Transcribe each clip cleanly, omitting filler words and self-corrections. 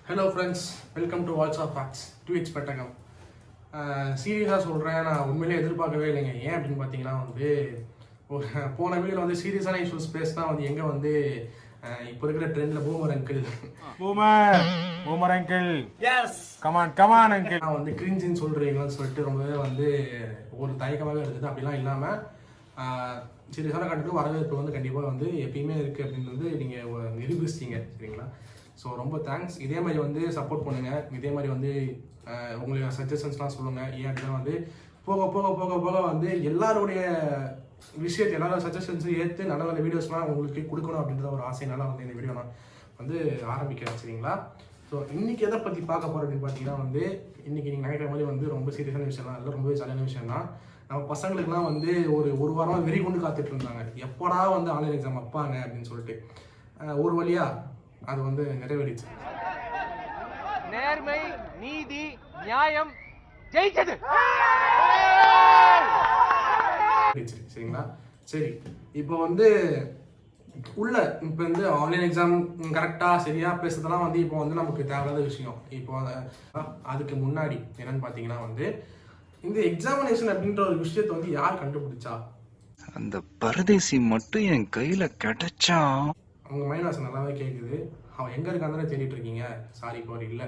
Hello friends, welcome to what's of facts to X பெட்டகம். சீரியஸாக சொல்கிறேன், நான் உண்மையிலே எதிர்பார்க்கவே இல்லைங்க. ஏன் அப்படின்னு பார்த்தீங்கன்னா ஒரு போன வீடியோவில் சீரியஸான இஷ்யூஸ் பேசினா எங்கே இப்போ இருக்கிற ட்ரெண்டில் boomer uncle yes come on uncle நான் கிரிஞ்சின்னு சொல்கிறீங்கன்னு சொல்லிட்டு ரொம்பவே ஒரு தயக்கமாகவே இருந்தது. அப்படிலாம் இல்லாமல் சீரியஸான கண்டிப்பாக வரவேற்பு கண்டிப்பாக எப்பயுமே இருக்குது அப்படின்னு நீங்கள் நிரூபிச்சிட்டீங்க. சரிங்களா? ஸோ ரொம்ப தேங்க்ஸ். இதே மாதிரி சப்போர்ட் பண்ணுங்கள். இதே மாதிரி உங்களுக்கு சஜஷன்ஸ்லாம் சொல்லுங்கள். ஏன் அப்படின்னா போக போக போக போக எல்லாருடைய விஷயத்தை எல்லாரோட சஜஷன்ஸும் ஏற்று நல்ல நல்ல வீடியோஸ்லாம் உங்களுக்கு கொடுக்கணும் அப்படின்ற ஒரு ஆசைனால இந்த வீடியோ நான் ஆரம்பிக்கிறேன். சரிங்களா? ஸோ இன்றைக்கி எதை பற்றி பார்க்க போகிறோம் அப்படின்னு பார்த்தீங்கன்னா இன்றைக்கி நீங்கள் நினைக்கிற மாதிரி ரொம்ப சீரியஸான விஷயம்லாம் இல்லை, ரொம்பவே ஜாலியான விஷயம் தான். நம்ம பசங்களுக்குலாம் ஒரு வாரமாக வெறி கொண்டு காத்துட்டு இருந்தாங்க, எப்படா ஆன்லைன் எக்ஸாம் வைப்பாங்க அப்படின்னு சொல்லிட்டு. ஒரு வழியாக அது நிறைவேறிச்சு. நேர்மை, நீதி, நியாயம் ஜெயிச்சது. சரிங்களா? சரி, இப்போ உள்ள இப்போ ஆன்லைன் எக்ஸாம் கரெக்டாக சரியாக பேசுறதுலாம் இப்போ நமக்கு தேவையில்லாத விஷயம். இப்போ அதுக்கு முன்னாடி என்னன்னு பார்த்தீங்கன்னா இந்த எக்ஸாமினேஷன் அப்படின்ற ஒரு விஷயத்தை யார் கண்டுபிடிச்சா? அந்த பரதேசி மட்டும் என் கையில கிடைச்சா. அவங்க மைண்ட் நல்லாவே கேட்குது. அவன் எங்கே இருக்கான்னு தேடிட்டு இருக்கீங்க. சாரி, இப்போ இல்லை.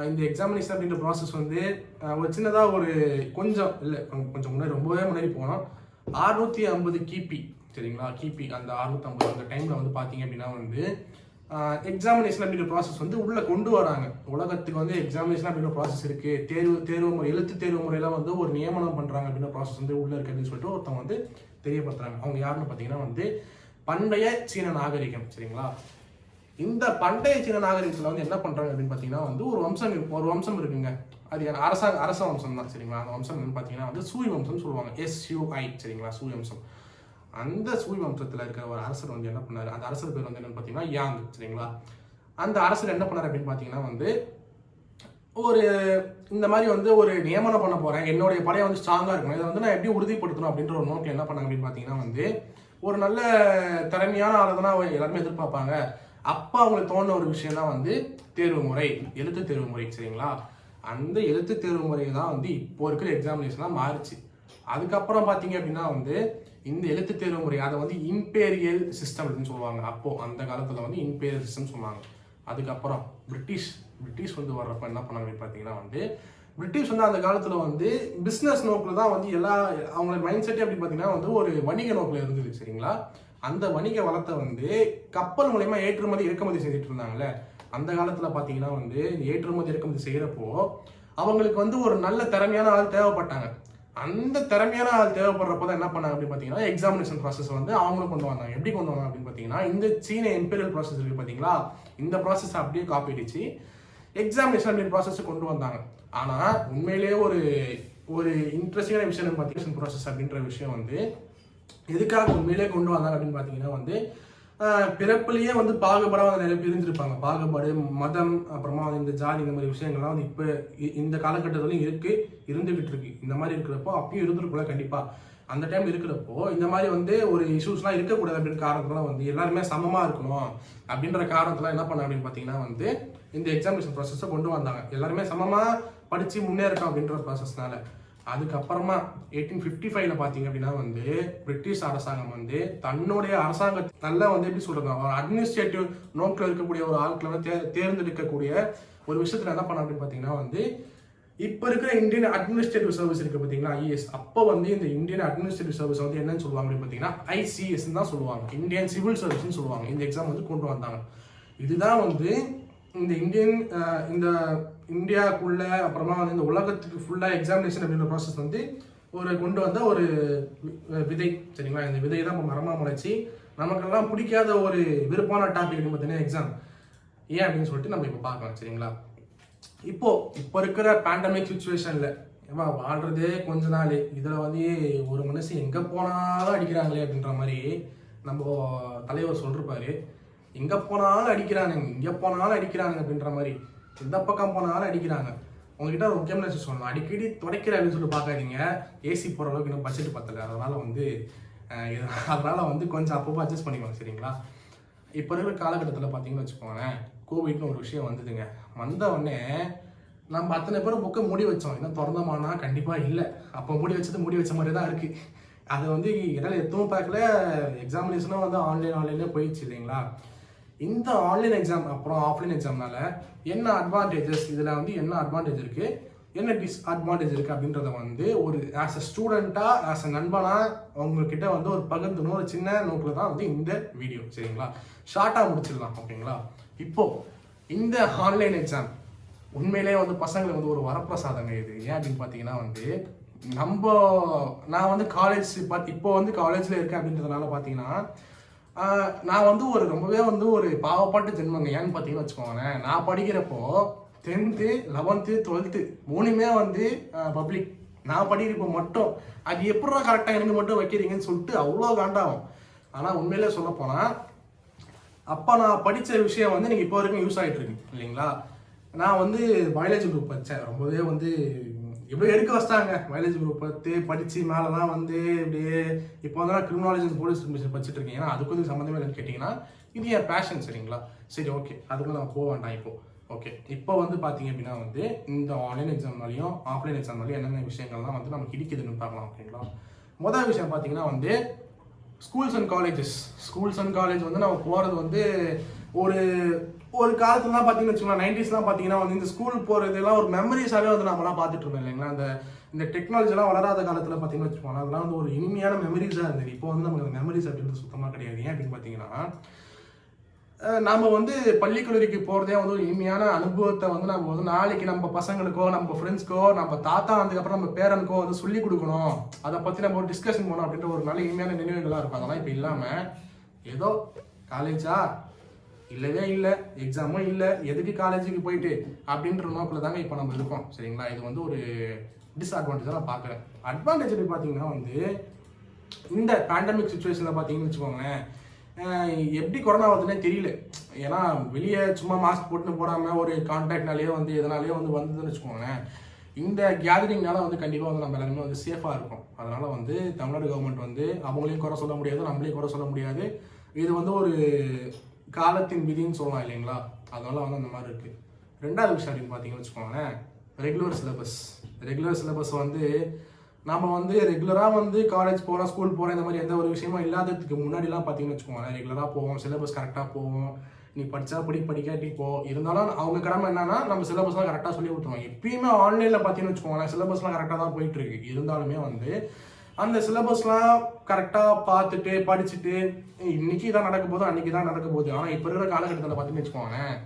இந்த எக்ஸாமினேஷன் அப்படின்ற ப்ராசஸ் ஒரு சின்னதாக கொஞ்சம் இல்லை, கொஞ்சம் முன்னாடி ரொம்பவே முன்னாடி போனோம். 650 கிபி. சரிங்களா? கிபி அந்த 650 அந்த டைமில் பார்த்தீங்க அப்படின்னா எக்ஸாமினேஷன் அப்படின்ற ப்ராசஸ் உள்ளே கொண்டு வராங்க. உலகத்துக்கு எக்ஸாமினேஷன் அப்படின்ற ப்ராசஸ் இருக்குது. தேர்வு முறை, எழுத்து தேர்வு முறையில் ஒரு நியமனம் பண்ணுறாங்க அப்படின்ற ப்ராசஸ் உள்ளே இருக்குது அப்படின்னு சொல்லிட்டு ஒருத்தவங்க தெரியப்படுத்துறாங்க. அவங்க யாருன்னு பார்த்தீங்கன்னா பண்டைய சீன நாகரிகம். சரிங்களா? இந்த பண்டைய சீன நாகரிகத்தில் என்ன பண்ணுறாங்க அப்படின்னு பார்த்தீங்கன்னா ஒரு வம்சம் இருக்குங்க. அது அரச வம்சம் தான். சரிங்களா? அந்த வம்சம் என்னன்னு பார்த்தீங்கன்னா சூய் வம்சம்னு சொல்லுவாங்க. SUI. சரிங்களா? சூய் வம்சம். அந்த சூய் வம்சத்தில் இருக்கிற ஒரு அரசர் என்ன பண்ணாரு, அந்த அரசர் பேர் என்னன்னு பார்த்தீங்கன்னா யாங். சரிங்களா? அந்த அரசர் என்ன பண்ணார் அப்படின்னு பார்த்தீங்கன்னா ஒரு இந்த மாதிரி ஒரு நியமனம் பண்ண போகிறேன், என்னுடைய படையை ஸ்ட்ராங்காக இருக்கணும், இதை நான் எப்படி உறுதிப்படுத்தணும் அப்படின்ற ஒரு நோக்கில் என்ன பண்ணாங்க அப்படின்னு பார்த்தீங்கன்னா ஒரு நல்ல திறமையான ஆளை தான் எல்லாருமே எதிர்பார்ப்பாங்க. அப்போ அவங்களுக்கு தோணுன ஒரு விஷயம் தான் தேர்வு முறை, எழுத்து தேர்வு முறை. சரிங்களா? அந்த எழுத்து தேர்வு முறை தான் இப்போ இருக்கிற எக்ஸாமினேஷனாக மாறிச்சு. அதுக்கப்புறம் பார்த்தீங்க அப்படின்னா இந்த எழுத்து தேர்வு முறை அதை இம்பீரியல் சிஸ்டம் அப்படின்னு சொல்லுவாங்க. அப்போது அந்த காலத்தில் இம்பீரியல் சிஸ்டம் சொல்லுவாங்க. அதுக்கப்புறம் பிரிட்டிஷ் வர்றப்ப என்ன பண்ணாங்க அப்படின்னு பார்த்தீங்கன்னா பிரிட்டிஷ் அந்த காலத்தில் பிஸ்னஸ் நோக்கில் தான் எல்லா அவங்களோட மைண்ட் செட்டே அப்படி பார்த்தீங்கன்னா ஒரு வணிக நோக்கில் இருந்தது. சரிங்களா? அந்த வணிக வளத்தை கப்பல் மூலயமா ஏற்றுமதி இறக்குமதி செஞ்சுட்டு இருந்தாங்கல்ல. அந்த காலத்தில் பார்த்தீங்கன்னா இந்த ஏற்றுமதி இறக்குமதி செய்கிறப்போ அவங்களுக்கு ஒரு நல்ல திறமையான ஆள் தேவைப்பட்டாங்க. அந்த திறமையான ஆள் தேவைப்படுறப்போ தான் என்ன பண்ணாங்க அப்படின்னு பார்த்தீங்கன்னா எக்ஸாமினேஷன் ப்ராசஸ் அவங்களும் கொண்டு வந்தாங்க. எப்படி கொண்டு வந்தாங்க அப்படின்னு பார்த்தீங்கன்னா இந்த சீன இம்பீரியல் ப்ராசஸ் இருக்குது பார்த்தீங்களா, இந்த ப்ராசஸ் அப்படியே காப்பி அடிச்சு எக்ஸாமினேஷன் அப்படின்னு ப்ராசஸ் கொண்டு வந்தாங்க. ஆனால் உண்மையிலேயே ஒரு இன்ட்ரெஸ்டிங்கான விஷயம் பார்த்தீங்கன்னா ப்ராசஸ் அப்படின்ற விஷயம் எதுக்காக உண்மையிலேயே கொண்டு வந்தாங்க அப்படின்னு பார்த்தீங்கன்னா பிறப்புலேயே பாகுபாடாக நிறைய பேர் இருந்திருப்பாங்க. பாகுபாடு, மதம், அப்புறமா இந்த ஜாதி, இந்த மாதிரி விஷயங்கள்லாம் இப்போ இந்த காலகட்டத்திலையும் இருந்துகிட்டு இருக்கு. இந்த மாதிரி இருக்கிறப்போ அப்பயும் இருந்திருக்குள்ள கண்டிப்பாக. அந்த டைம் இருக்கிறப்போ இந்த மாதிரி ஒரு இஷ்யூஸ்லாம் இருக்கக்கூடாது அப்படின்னு காரணத்துல எல்லாருமே சமமாக இருக்கணும் அப்படின்ற காரணத்தில் என்ன பண்ண அப்படின்னு பார்த்தீங்கன்னா இந்த எக்ஸாமினேஷன் ப்ராசஸை கொண்டு வந்தாங்க. எல்லாருமே சமமாக படித்து முன்னேறட்டும் அப்படின்ற ப்ராசஸ்னால. அதுக்கப்புறமா 1855 பார்த்தீங்க அப்படின்னா பிரிட்டிஷ் அரசாங்கம் தன்னுடைய அரசாங்கத்தை நல்லா எப்படி சொல்றது, ஒரு அட்மினிஸ்ட்ரேட்டிவ் நோக்கில் இருக்கக்கூடிய ஒரு ஆட்களை தேர்ந்தெடுக்கக்கூடிய ஒரு விஷயத்துல என்ன பண்ண அப்படின்னு பார்த்தீங்கன்னா இப்போ இருக்கிற இந்தியன் அட்மினிஸ்ட்ரேட்டிவ் சர்வீஸ் இருக்கு பார்த்தீங்கன்னா IAS. அப்போ இந்த இந்தியன் அட்மினிஸ்ட்ரேட்டிவ் சர்வீஸ் என்னன்னு சொல்லுவாங்க அப்படின்னு பார்த்தீங்கன்னா ICS தான் சொல்லுவாங்க, இந்தியன் சிவில் சர்வீஸ்ன்னு சொல்லுவாங்க. இந்த எக்ஸாம் கொண்டு வந்தாங்க. இதுதான் இந்த இந்தியாவுக்குள்ள அப்புறமா இந்த உலகத்துக்கு ஃபுல்லாக எக்ஸாமினேஷன் அப்படின்ற ப்ராசஸ் கொண்டு வந்த ஒரு விதை. சரிங்களா? இந்த விதை தான் இப்போ மரமாக முளைச்சி நமக்கெல்லாம் பிடிக்காத ஒரு விருப்பான டாபிக் அப்படின்னு பார்த்தீங்கன்னா எக்ஸாம். ஏன் அப்படின்னு சொல்லிட்டு நம்ம இப்போ பார்க்கலாம். சரிங்களா? இப்போ இருக்கிற பேண்டமிக் சுச்சுவேஷனில் வாழ்றதே கொஞ்ச நாள், இதில் ஒரு மனுஷன் எங்கே போனாலும் அடிக்கிறாங்களே அப்படின்ற மாதிரி நம்ம தலைவர் சொல்லிருப்பாரு. எங்கே போனாலும் அடிக்கிறானுங்க, இங்கே போனாலும் அடிக்கிறானுங்க அப்படின்ற மாதிரி, எந்த பக்கம் போனாலும் அடிக்கிறாங்க. உங்ககிட்ட ஒரு முக்கியமான விஷயம் சொல்லணும், அடிக்கடி துடைக்கிற அப்படின்னு சொல்லிட்டு பார்க்காதீங்க. ஏசி போகிற அளவுக்கு இன்னும் பட்ஜெட் பத்தலை. அதனால் கொஞ்சம் அப்பப்போ அட்ஜஸ்ட் பண்ணிக்கோங்க. சரிங்களா? இப்போ இருக்கிற காலகட்டத்தில் பார்த்தீங்கன்னு வச்சுக்கோங்களேன், கோவிட்னு ஒரு விஷயம் வந்ததுங்க. வந்த உடனே நம்ம அத்தனை பேரும் புக்கை மூடி வச்சோம். இன்னும் திறந்தோமானா கண்டிப்பாக இல்லை. அப்போ மூடி வச்சது மூடி வச்ச மாதிரி தான் இருக்குது. அதை வந்து என்னால் எதுவும் பார்க்கல. எக்ஸாமினேஷனும் வந்து ஆன்லைன்லேயே போயிடுச்சு இல்லைங்களா. இந்த ஆன்லைன் எக்ஸாம் அப்புறம் ஆஃப்லைன் எக்ஸாம்னால என்ன அட்வான்டேஜஸ், இதில் வந்து என்ன அட்வான்டேஜ் இருக்குது, என்ன டிஸ்அட்வான்டேஜ் இருக்குது அப்படின்றத வந்து ஒரு ஆஸ் அ ஸ்டூடெண்ட்டாக, ஆஸ் அ நண்பனாக உங்ககிட்ட வந்து ஒரு பகிர்ந்துணும் ஒரு சின்ன நோக்கில் தான் வந்து இந்த வீடியோ. சரிங்களா, ஷார்ட்டாக முடிச்சிடலாம். ஓகேங்களா. இப்போது இந்த ஆன்லைன் எக்ஸாம் உண்மையிலே வந்து பசங்களுக்கு வந்து ஒரு வரப்பிரசாதங்க இது. ஏன் அப்படின்னு பார்த்தீங்கன்னா வந்து நான் வந்து காலேஜ் இப்போ வந்து காலேஜில் இருக்கேன் அப்படின்றதுனால பார்த்தீங்கன்னா நான் வந்து ஒரு ரொம்பவே வந்து ஒரு பாவப்பட்ட ஜென்மங்க. ஏன்னு பார்த்தீங்கன்னு வச்சுக்கோங்களேன், நான் படிக்கிறப்போ 10th 11th 12th 3மே வந்து பப்ளிக். நான் படிக்கிறப்போ மட்டும் அது எப்படா கரெக்டாக எனக்கு மட்டும் வைக்கிறீங்கன்னு சொல்லிட்டு அவ்வளோ காண்டாகும். ஆனால் உண்மையிலே சொல்ல போனால் அப்போ நான் படித்த விஷயம் வந்து எனக்கு இப்போ வரைக்கும் யூஸ் ஆகிட்டு இருக்கு இல்லைங்களா. நான் வந்து பயாலஜி குரூப் படித்தேன். ரொம்பவே வந்து எப்படியோ எடுக்க வச்சிட்டாங்க. பயாலஜி குரூப் படித்து மேலெலாம் வந்து இப்படியே இப்போ வந்து நான் கிரிமினாலஜி அண்ட் போலீஸ் இன்வெஸ்டிகேஷன் படிச்சுட்டு இருக்கேன். ஏன்னா அதுக்கு வந்து சம்மந்தமே இல்லைன்னு கேட்டிங்கன்னா இது என் பேஷன். சரிங்களா. சரி, ஓகே, அதுக்குள்ள நான் போக வேண்டாம் இப்போது. ஓகே, இப்போ வந்து பார்த்தீங்க அப்படின்னா வந்து இந்த ஆன்லைன் எக்ஸாம்னாலையும் ஆஃப்லைன் எக்ஸாம்னாலையும் என்னென்ன விஷயங்கள்லாம் வந்து நமக்கு இடிக்குதுன்னு பார்க்கலாம். ஓகேங்களா. முதல் விஷயம் பார்த்தீங்கன்னா வந்து ஸ்கூல்ஸ் அண்ட் காலேஜ் வந்து நம்ம போகிறது வந்து ஒரு காலத்துலாம் பார்த்தீங்கன்னு வச்சுக்கோங்களேன், 90sலாம் பார்த்தீங்கன்னா வந்து இந்த ஸ்கூல் போகிறதெல்லாம் ஒரு மெமரிஸாகவே வந்து நம்மளாம் பார்த்துட்டு இருந்தோம் இல்லைங்களா. இந்த டெக்னாலஜிலாம் வளராத காலத்தில் பார்த்தீங்கன்னு வச்சுக்கோங்களேன், அதெல்லாம் வந்து ஒரு இனிமையான மெமரிஸாக இருந்தது. இப்போ வந்து நமக்கு அந்த மெமரிஸ் அப்படின்றது சுத்தமாக கிடையாது. ஏன் அப்படின்னு பார்த்தீங்கன்னா நாம் வந்து பள்ளி கல்லூரிக்கு போகிறதே வந்து ஒரு இனிமையான அனுபவத்தை வந்து நம்ம வந்து நாளைக்கு நம்ம பசங்களுக்கோ நம்ம ஃப்ரெண்ட்ஸ்க்கோ நம்ம தாத்தா வந்ததுக்கப்புறம் நம்ம பேரனுக்கோ வந்து சொல்லிக் கொடுக்கணும், அதை பற்றி நம்ம ஒரு டிஸ்கஷன் பண்ணணும் அப்படின்ற ஒரு நல்ல இனிமையான நினைவுகளாக இருக்கும். அதெல்லாம் இப்போ இல்லாமல் ஏதோ காலேஜா இல்லவே இல்லை, எக்ஸாமும் இல்லை, எதுக்கு காலேஜுக்கு போயிட்டு அப்படின்ற நோக்கில் தாங்க இப்போ நம்ம இருக்கோம். சரிங்களா. இது வந்து ஒரு டிஸ்அட்வான்டேஜாக நான் பார்க்குறேன். அட்வான்டேஜ் பார்த்தீங்கன்னா வந்து இந்த பேண்டமிக் சுச்சுவேஷனில் பார்த்தீங்கன்னு வச்சுக்கோங்களேன், எப்படி கொரோனா வருதுன்னே தெரியல. ஏன்னா வெளியே சும்மா மாஸ்க் போட்டுன்னு போடாமல் ஒரு கான்டாக்ட்னாலேயே வந்து எதனாலேயே வந்து வந்ததுன்னு வச்சுக்கோங்களேன், இந்த கேதரிங்னால வந்து கண்டிப்பாக வந்து நம்ம எல்லாருமே வந்து சேஃபாக இருக்கும். அதனால் வந்து தமிழ்நாடு கவர்மெண்ட் வந்து அவங்களையும் குறை சொல்ல முடியாது, நம்மளையும் குறை சொல்ல முடியாது. இது வந்து ஒரு காலத்தின் விதின்னு சொல்லலாம் இல்லைங்களா. அதனால வந்து அந்த மாதிரி இருக்குது. ரெண்டாவது விஷயம் அப்படின்னு பார்த்தீங்கன்னு வச்சுக்கோங்களேன், ரெகுலர் சிலபஸ் வந்து நம்ம வந்து ரெகுலராக வந்து காலேஜ் போகிறோம், ஸ்கூல் போகிறோம், இந்த மாதிரி எந்த ஒரு விஷயமும் இல்லாததுக்கு முன்னாடிலாம் பார்த்தீங்கன்னு வச்சுக்கோங்களேன், ரெகுலராக போவோம், சிலபஸ் கரெக்டாக போவோம். நீ படித்தா படிக்காட்டி போ. இருந்தாலும் அவங்க கடமை என்னன்னா நம்ம சிலபஸ்லாம் கரெக்டாக சொல்லி கொடுத்துருவோம். எப்பயுமே ஆன்லைனில் பார்த்தீங்கன்னு வச்சுக்கோங்களேன், சிலபஸ்லாம் கரெக்டாக தான் போயிட்டு இருக்கு. இருந்தாலுமே வந்து அந்த சிலபஸ்லாம் கரெக்டாக பார்த்துட்டு படிச்சுட்டு இன்னைக்கு இதான் நடக்க போது அன்னைக்கு தான் நடக்க போகுது. ஆனால் இப்போ இருக்கிற காலகட்டத்தில் பார்த்தீங்கன்னு வச்சுக்கோங்களேன்,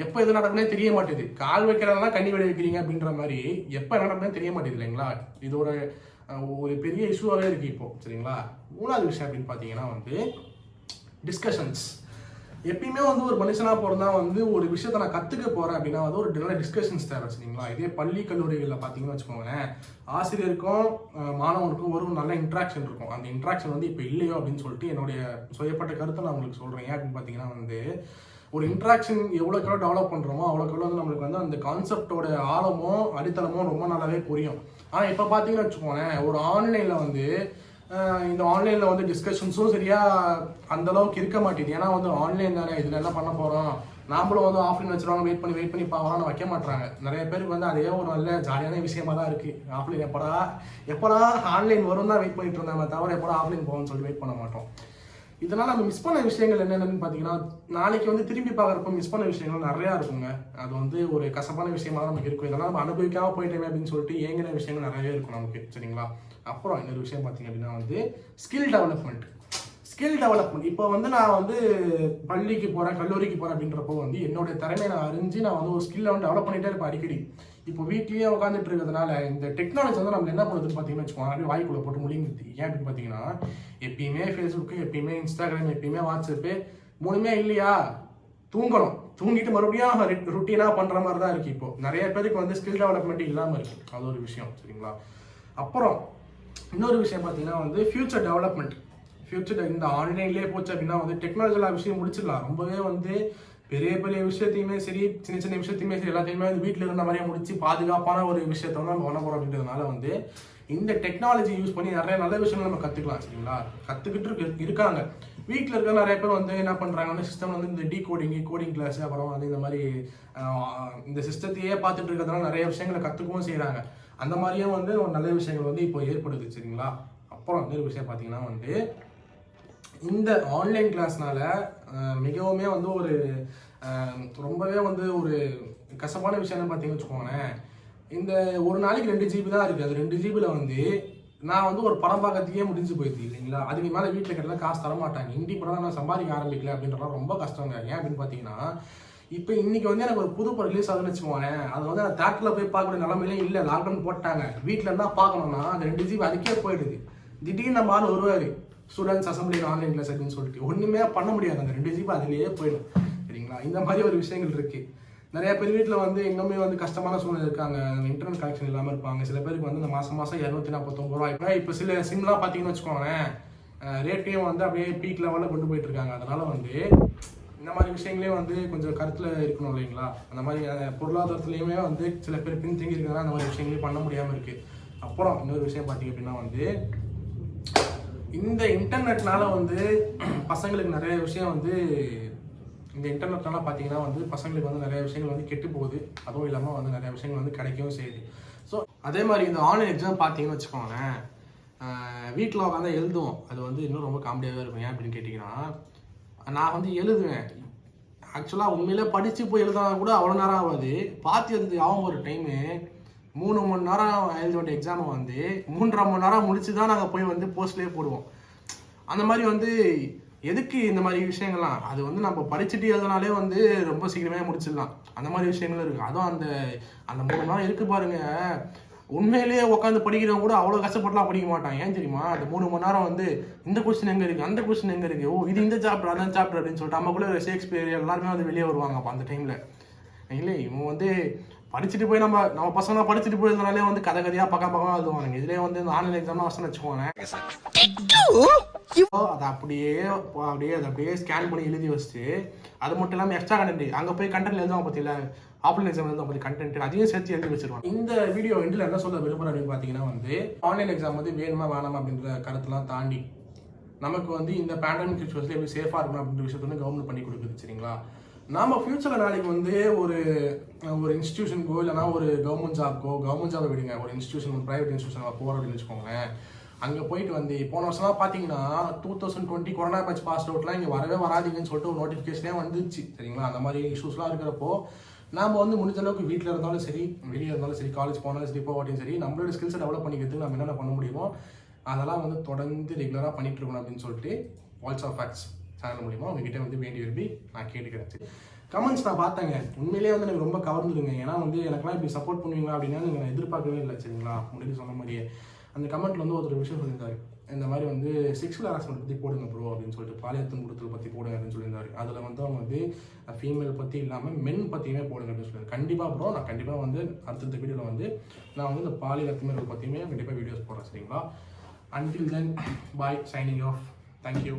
எப்போ எது நடக்குன்னே தெரிய மாட்டேது. கால் வைக்கிறதெல்லாம் கண்ணி விட வைக்கிறீங்க அப்படின்ற மாதிரி எப்போ என்ன நடக்குன்னே தெரிய மாட்டேது இல்லைங்களா. இது ஒரு பெரிய இஷ்யூவாகவே இருக்குது இப்போ. சரிங்களா. மூணாவது விஷயம் அப்படின்னு பார்த்தீங்கன்னா வந்து டிஸ்கஷன்ஸ். எப்பயுமே வந்து ஒரு மனுஷனாக போகிறதா வந்து ஒரு விஷயத்த நான் கற்றுக்க போகிறேன் அப்படின்னா வந்து ஒரு நல்ல டிஸ்கஷன்ஸ் தேவை. சரிங்களா. இதே பள்ளி கல்லூரிகளில் பார்த்தீங்கன்னு வச்சுக்கோங்களேன், ஆசிரியருக்கும் மாணவனுக்கும் ஒரு நல்ல இன்ட்ராக்ஷன் இருக்கும். அந்த இன்ட்ராக்ஷன் வந்து இப்போ இல்லையோ அப்படின்னு சொல்லிட்டு என்னுடைய சுயப்பட்ட கருத்தை நான் உங்களுக்கு சொல்கிறேன். ஏன் அப்படின்னு பார்த்தீங்கன்னா வந்து ஒரு இன்ட்ராக்ஷன் எவ்வளோக்கு டெவலப் பண்ணுறோமோ அவ்வளோக்கு வந்து நம்மளுக்கு வந்து அந்த கான்செப்டோட ஆழமோ அடித்தளமோ ரொம்ப நல்லாவே புரியும். ஆனால் இப்போ பார்த்தீங்கன்னு வச்சுக்கோங்களேன், ஒரு ஆன்லைனில் வந்து இந்த ஆன்லைனில் வந்து டிஸ்கஷன்ஸும் சரியாக அந்தளவுக்கு இருக்க மாட்டேது. ஏன்னா வந்து ஆன்லைன் தானே, இதில் என்ன பண்ண போகிறோம், நாமளும் வந்து ஆஃப்லைன் வச்சுருவாங்க, வெயிட் பண்ணி பார்க்கலாம் வைக்க மாட்டாங்க. நிறைய பேருக்கு வந்து அதே ஒரு நல்ல ஜாலியான விஷயமா தான் இருக்குது. ஆஃப்லைன் எப்படா ஆன்லைன் வரும் தான் வெயிட் பண்ணிட்டு இருந்தாங்க, தவிர எப்படா ஆஃப்லைன் போகணும்னு சொல்லிட்டு வெயிட் பண்ண மாட்டோம். இதனால் நம்ம மிஸ் பண்ண விஷயங்கள் என்னென்னு பார்த்தீங்கன்னா, நாளைக்கு வந்து திரும்பி பார்க்குறப்ப மிஸ் பண்ண விஷயங்கள் நிறையா இருக்குங்க. அது வந்து ஒரு கசப்பான விஷயமா தான் நமக்கு இருக்கும். இதெல்லாம் நம்ம அனுபவிக்காமல் போயிட்டேமே அப்படின்னு சொல்லிட்டு ஏங்கின விஷயங்கள் நிறையவே இருக்கும் நமக்கு. சரிங்களா. அப்புறம் இன்னொரு விஷயம் பார்த்தீங்க அப்படின்னா வந்து ஸ்கில் டெவலப்மெண்ட். இப்போ வந்து நான் வந்து பள்ளிக்கு போகிறேன், கல்லூரிக்கு போகிறேன் அப்படின்றப்போ வந்து என்னோட திறமையை நான் அறிஞ்சு நான் வந்து ஒரு ஸ்கில்லை வந்து டெவலப் பண்ணிகிட்டே இருப்பேன் அடிக்கடி. இப்போ வீட்லேயே உட்காந்துட்டு இருக்கிறதுனால இந்த டெக்னாலஜி வந்து நம்ம என்ன பண்ணுறதுன்னு பார்த்தீங்கன்னு வச்சுக்கோங்க, அப்படியே வாய்க்குள்ளே போட்டு முடியுது. ஏன் அப்படின்னு பார்த்தீங்கன்னா, எப்பயுமே ஃபேஸ்புக்கு, எப்பயுமே இன்ஸ்டாகிராம், எப்பயுமே வாட்ஸ்அப்பு, மூணுமே இல்லையா, தூங்கிட்டு மறுபடியும் ருட்டீனாக பண்ணுற மாதிரி தான் இருக்குது. இப்போது நிறைய பேருக்கு வந்து ஸ்கில் டெவலப்மெண்ட் இல்லாமல் இருக்குது. அது ஒரு விஷயம். சரிங்களா. அப்புறம் இன்னொரு விஷயம் பார்த்தீங்கன்னா வந்து ஃபியூச்சர் டெவலப்மெண்ட். இந்த ஆன்லைன்லேயே போச்சு அப்படின்னா வந்து டெக்னாலஜிலாம் விஷயம் முடிச்சிடலாம். ரொம்பவே வந்து பெரிய விஷயத்தையுமே சரி, சின்ன விஷயத்தையுமே சரி, எல்லாத்தையுமே வந்து வீட்டில் இருந்த மாதிரியே முடிச்சு பாதுகாப்பான ஒரு விஷயத்த வந்து நம்ம பண்ண போகிறோம் அப்படின்றதுனால வந்து இந்த டெக்னாலஜி யூஸ் பண்ணி நிறைய நல்ல விஷயங்கள் நம்ம கற்றுக்கலாம் சரிங்களா. கற்றுக்கிட்டு இருக்காங்க. வீட்டில் இருக்க நிறைய பேர் வந்து என்ன பண்ணுறாங்கன்னா சிஸ்டம் வந்து இந்த கோடிங் கிளாஸ் அப்புறம் வந்து இந்த மாதிரி இந்த சிஸ்டத்தையே பார்த்துட்டு இருக்கிறதுனால நிறைய விஷயங்களை கற்றுக்கவும் செய்கிறாங்க. அந்த மாதிரியே வந்து ஒரு நல்ல விஷயங்கள் வந்து இப்போ ஏற்படுது சரிங்களா. அப்புறம் இன்னொரு விஷயம் பார்த்தீங்கன்னா வந்து இந்த ஆன்லைன் கிளாஸ்னால மிகவுமே வந்து ஒரு ரொம்பவே வந்து ஒரு கசப்பான விஷயம் என்ன பார்த்தீங்கன்னு வச்சுக்கோங்களேன். இந்த ஒரு நாளைக்கு 2 GB தான் இருக்குது. அது 2 GB வந்து நான் வந்து ஒரு படம் பார்க்கறதுக்கே முடிஞ்சு போயிடுது இல்லைங்களா. அதுக்கு மேலே வீட்டில் கேட்டால் காசு தர மாட்டாங்க. இண்டி படம் நான் சம்பாதிக்க ஆரம்பிக்கல அப்படின்றலாம் ரொம்ப கஷ்டங்க. ஏன் அப்படின்னு பார்த்தீங்கன்னா இப்போ இன்னைக்கு வந்து எனக்கு ஒரு புது படம் ரிலீஸ் ஆகுதுன்னு வச்சுக்கோங்களேன். அது வந்து நான் தேட்டரில் போய் பார்க்கக்கூடிய நிலமையிலே இல்லை. லாக்டவுன் போட்டாங்க. வீட்டில் இருந்தால் பார்க்கணும்னா அந்த 2 GB அதுக்கே போயிடுது. திடீர்னு நம்ம ஆள் வருவார் ஸ்டூடெண்ட்ஸ் அசம்பிளி ஆன்லைன் கிளாஸ் அப்படின்னு சொல்லிட்டு ஒன்றுமே பண்ண முடியாது. அந்த 2 GB அதுலேயே போயிடும் சரிங்களா. இந்த மாதிரி ஒரு விஷயங்கள் இருக்குது. நிறைய பேர் வீட்டில் வந்து இன்னுமே வந்து கஷ்டமான சூழ்நிலை இருக்காங்க. இன்டர்நெட் கனெக்ஷன் இல்லாமல் இருப்பாங்க. சில பேருக்கு வந்து இந்த மாதம் 249 ரூபா. இப்போ சில சிம்லாம் பார்த்தீங்கன்னு வச்சுக்கோங்களேன் ரேட்டையும் வந்து அப்படியே பீக் லெவலில் கொண்டு போயிட்டு இருக்காங்க. அதனால வந்து இந்த மாதிரி விஷயங்களே வந்து கொஞ்சம் கருத்தில் இருக்கணும் இல்லைங்களா. அந்த மாதிரி பொருளாதாரத்துலேயுமே வந்து சில பேர் பின்தங்கி இருக்கிறதுனால அந்த மாதிரி விஷயங்களையும் பண்ண முடியாமல் இருக்குது. அப்புறம் இன்னொரு விஷயம் பார்த்தீங்க அப்படின்னா வந்து இந்த இன்டர்நெட்னால வந்து பசங்களுக்கு நிறைய விஷயம் வந்து இந்த இன்டர்நெட்னால பார்த்தீங்கன்னா வந்து பசங்களுக்கு வந்து நிறைய விஷயங்கள் வந்து கெட்டு போகுது. அதுவும் இல்லாமல் வந்து நிறைய விஷயங்கள் வந்து கிடைக்கவும் செய்யுது. ஸோ அதே மாதிரி இந்த ஆன்லைன் எக்ஸாம் பார்த்தீங்கன்னு வச்சுக்கோங்களேன் வீட்டில் உட்காந்து எழுதுவோம். அது வந்து இன்னும் ரொம்ப காமெடியாகவே இருக்கும். ஏன் அப்படின்னு கேட்டிங்கன்னா நான் வந்து எழுதுவேன். ஆக்சுவலாக உண்மையிலே படித்து போய் எழுதினா கூட அவ்வளோ நேரம் ஆகாது. பார்த்து எழுது ஆகும் ஒரு டைமு 3 மணி நேரம் எழுத வேண்டிய எக்ஸாமை வந்து 3.5 மணி நேரம் முடிச்சு தான் நாங்கள் போய் வந்து போஸ்ட்லேயே போடுவோம். அந்த மாதிரி வந்து எதுக்கு இந்த மாதிரி விஷயங்கள்லாம் அது வந்து நம்ம படிச்சுட்டு எழுதினாலே வந்து ரொம்ப சீக்கிரமே முடிச்சிடலாம். அந்த மாதிரி விஷயங்களும் இருக்குது. அதுவும் அந்த 3 மணி நேரம் இருக்குது பாருங்க. உண்மையிலேயே உட்காந்து படிக்கிறவங்க கூட அவ்வளோ கஷ்டப்பட்டுலாம் படிக்க மாட்டான். ஏன் தெரியுமா அந்த 3 மணி நேரம் வந்து இந்த கொஸ்டின் எங்கே இருக்குது அந்த கொஸ்டின் எங்கே இருக்குது இது இந்த சாப்டர் அந்த சாப்டர் அப்படின்னு சொல்லிட்டு நமக்குள்ளே ஷேக்ஸ்பியர் எல்லாருமே வந்து வெளியே வருவாங்க அப்போ அந்த டைமில். இல்லை இவன் வந்து படிச்சுட்டு போய் நம்ம பசங்க படிச்சுட்டு போயிருந்தனாலே வந்து கதையாக பக்கம் எழுதுவாங்க. இதுலேயே வந்து இந்த ஆன்லைன் எக்ஸாம் வசனம் வச்சுக்கோங்க அதை அப்படியே ஸ்கேன் பண்ணி எழுதி வச்சுட்டு அது மட்டும் இல்லாமல் எக்ஸ்ட்ரா கண்டென்ட் அங்கே போய் கண்டென்ட் எழுதுவாங்க பார்த்தீங்களா. ஆஃப்லைன் எக்ஸாம் எழுதுவாங்க பற்றி கண்டென்ட் அதையும் சேர்த்து எழுதி வச்சிருவாங்க. இந்த வீடியோ எண்டில் என்ன சொல்ல விரும்புகிறேன் அப்படின்னு பார்த்தீங்கன்னா வந்து ஆன்லைன் எக்ஸாம் வந்து வேணுமா வேணாமா அப்படின்ற கருத்துலாம் தாண்டி நமக்கு வந்து இந்த பேண்டமிக் சிச்சுவேஷனில் எப்படி சேஃபாக இருக்கணும் அப்படின்ற விஷயத்த வந்து கவர்மெண்ட் பண்ணி கொடுக்குது சரிங்களா. நம்ம ஃபியூச்சரில் நாளைக்கு வந்து ஒரு இன்ஸ்டியூஷனுக்கோ இல்லைனா ஒரு கவர்மெண்ட் ஜாபை விடுங்க ஒரு இன்ஸ்டியூஷன் ப்ரைவேட் இன்ஸ்டியூஷன் போகிறோம் அப்படின்னு வச்சுக்கோங்களேன். அங்கே போயிட்டு வந்து போன வருஷம்லாம் பார்த்தீங்கன்னா 2020 கொரோனா பேட்ச் பாஸ் அவுட்லாம் இங்கே வரவே வராதிங்கன்னு சொல்லிட்டு ஒரு நோட்டிஃபிகேஷனே வந்துச்சு சரிங்களா. அந்த மாதிரி இஷ்யூஸ்லாம் இருக்கிறப்போ நாம் வந்து முடிஞ்ச அளவுக்கு வீட்டில் இருந்தாலும் சரி வெளியே இருந்தாலும் சரி காலேஜ் போனாலும் சரி போகாட்டியும் சரி நம்மளோட ஸ்கில்ஸை டெவலப் பண்ணிக்கிறதுக்கு நம்ம என்னென்ன பண்ண முடியுமோ அதெல்லாம் வந்து தொடர்ந்து ரெகுலராக பண்ணிட்டு இருக்கணும் அப்படின்னு சொல்லிட்டு வாய்ஸ் ஆஃப் ஃபேக்ட்ஸ் சேனல் மூலிமா உங்ககிட்ட வந்து வேண்டி விரும்பி நான் கேட்டுக்கிறேன். கமெண்ட்ஸ் நான் பார்த்தேங்க உண்மையிலேயே வந்து எனக்கு ரொம்ப கவர்ந்துருங்க. ஏன்னா வந்து எனக்குலாம் இப்படி சப்போர்ட் பண்ணுவீங்களா அப்படின்னா நான் எதிர்பார்க்கவே இல்லை சரிங்களா. முன்னாடி சொன்ன மாதிரியே அந்த கமெண்ட்டில் வந்து ஒருத்தர் விஷயம் சொல்லியிருந்தாரு. இந்த மாதிரி வந்து செக்ஷுவல் ஹராஸ்மெண்ட் பற்றி போடுங்க ப்ரோ அப்படின்னு சொல்லிட்டு பாலியல் துன்புறுத்தல் பற்றி போடுங்க அப்படின்னு சொல்லியிருந்தாரு. அதில் வந்து அவங்க வந்து ஃபீமேல் பற்றி இல்லாமல் மென் பற்றியுமே போடுங்க அப்படின்னு சொல்லியிருந்தாரு. கண்டிப்பாக ப்ரோ நான் கண்டிப்பாக வந்து அடுத்த வீடியோவில் வந்து நான் வந்து இந்த பாலியல் அத்துமீறல் பற்றியுமே கண்டிப்பாக வீடியோஸ் போடுறேன் சரிங்களா. Until then, bye, signing off. Thank you.